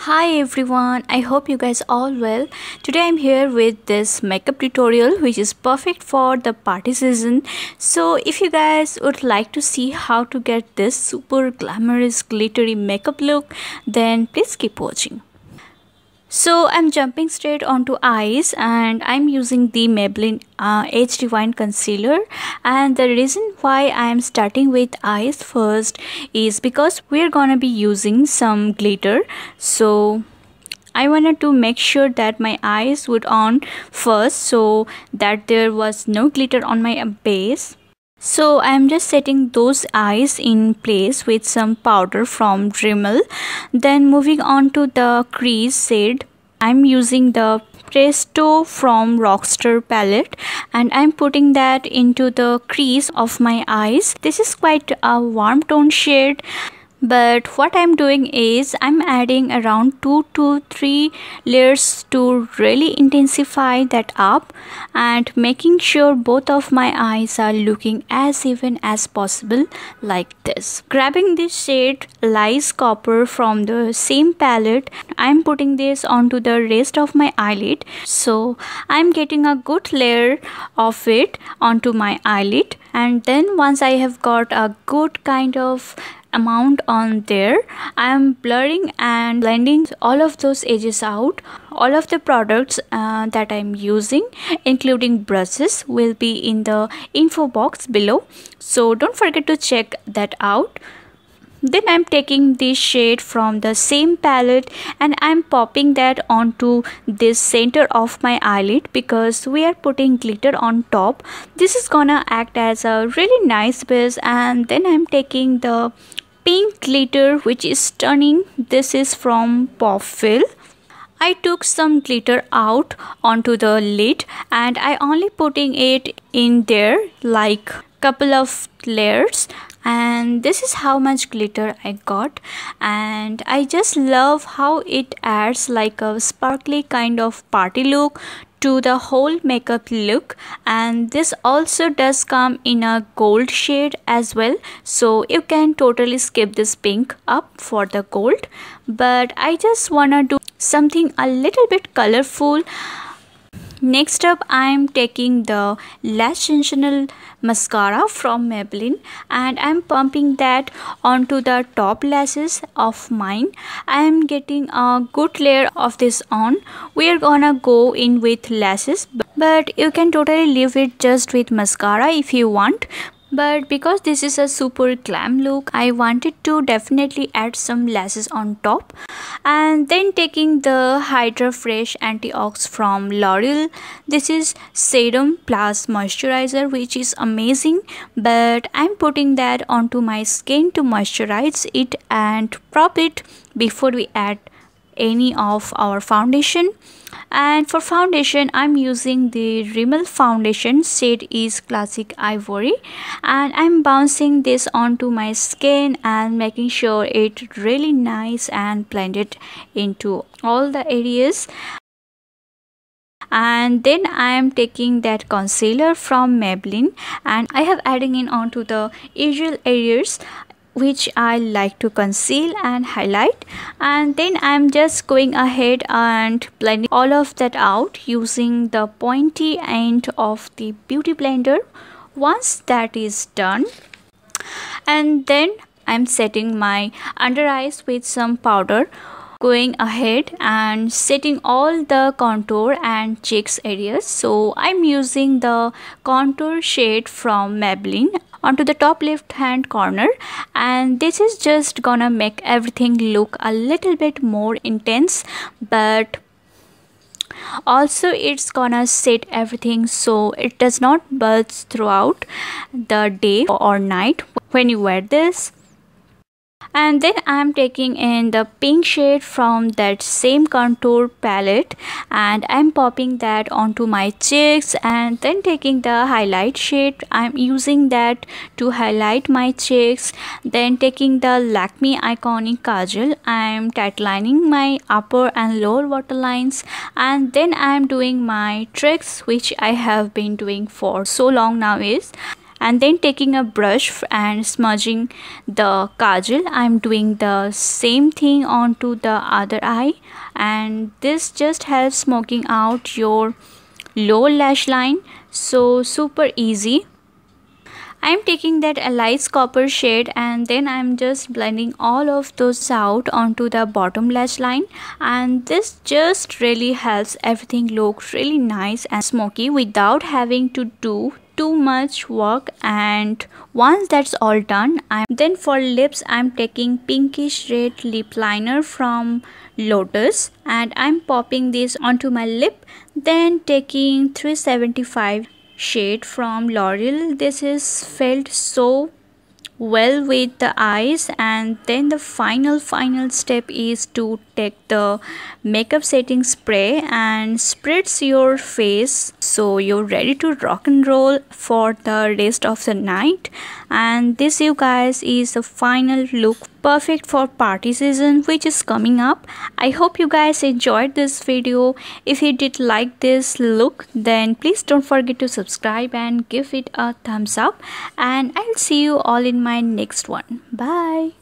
Hi everyone, I hope you guys all well. Today I'm here with this makeup tutorial which is perfect for the party season. So if you guys would like to see how to get this super glamorous glittery makeup look, then please keep watching. So I'm jumping straight onto eyes and I'm using the Maybelline Age Divine Concealer, and the reason why I'm starting with eyes first is because we're gonna be using some glitter. So I wanted to make sure that my eyes would on first so that there was no glitter on my base. So I'm just setting those eyes in place with some powder from Rimmel. Then moving on to the crease shade, I'm using the Presto from Rockstar palette and I'm putting that into the crease of my eyes. This is quite a warm tone shade. But what I'm doing is I'm adding around 2 to 3 layers to really intensify that up and making sure both of my eyes are looking as even as possible, like this. Grabbing this shade Lies Copper from the same palette, I'm putting this onto the rest of my eyelid. So I'm getting a good layer of it onto my eyelid, and then once I have got a good kind of amount on there, I am blurring and blending all of those edges out. All of the products that I'm using, including brushes, will be in the info box below, so don't forget to check that out. Then I'm taking this shade from the same palette and I'm popping that onto this center of my eyelid because we are putting glitter on top. This is gonna act as a really nice base. And then I'm taking the pink glitter which is stunning. This is from Popfeel. I took some glitter out onto the lid and I only putting it in there like couple of layers, and this is how much glitter I got, and I just love how it adds like a sparkly kind of party look to the whole makeup look. And this also does come in a gold shade as well, so you can totally skip this pink up for the gold, but I just wanna do something a little bit colorful. Next up, I'm taking the Lash Sensational Mascara from Maybelline and I'm pumping that onto the top lashes of mine. I'm getting a good layer of this on. We're gonna go in with lashes, but you can totally leave it just with mascara if you want. But because this is a super glam look, I wanted to definitely add some lashes on top. And then taking the Hydrafresh Antiox from L'Oreal. This is serum plus moisturizer, which is amazing, but I'm putting that onto my skin to moisturize it and prop it before we add any of our foundation. And for foundation, I'm using the Rimmel foundation, shade is Classic Ivory, and I'm bouncing this onto my skin and making sure it really nice and blended into all the areas. And then I am taking that concealer from Maybelline and I have adding in onto the usual areas which I like to conceal and highlight, and then I'm just going ahead and blending all of that out using the pointy end of the beauty blender. Once that is done, and then I'm setting my under eyes with some powder, going ahead and setting all the contour and cheeks areas. So I'm using the contour shade from Maybelline onto the top left hand corner, and this is just gonna make everything look a little bit more intense, but also it's gonna set everything so it does not buzz throughout the day or night when you wear this. And then I'm taking in the pink shade from that same contour palette and I'm popping that onto my cheeks, and then taking the highlight shade, I'm using that to highlight my cheeks. Then taking the Lakme Iconic Kajal, I'm tightlining my upper and lower waterlines, and then I'm doing my tricks which I have been doing for so long now is and then taking a brush and smudging the kajal. I'm doing the same thing onto the other eye, and this just helps smoking out your low lash line. So super easy. I'm taking that Alice copper shade and then I'm just blending all of those out onto the bottom lash line, and this just really helps everything look really nice and smoky without having to do too much work. And once that's all done, then for lips I'm taking pinkish red lip liner from Lotus and I'm popping this onto my lip, then taking 375 shade from L'Oreal. This is felt so well with the eyes, and then the final step is to take the makeup setting spray and spritz your face so you're ready to rock and roll for the rest of the night. And this, you guys, is the final look, perfect for party season which is coming up. I hope you guys enjoyed this video. If you did like this look, then please don't forget to subscribe and give it a thumbs up, and I'll see you all in my next one. Bye.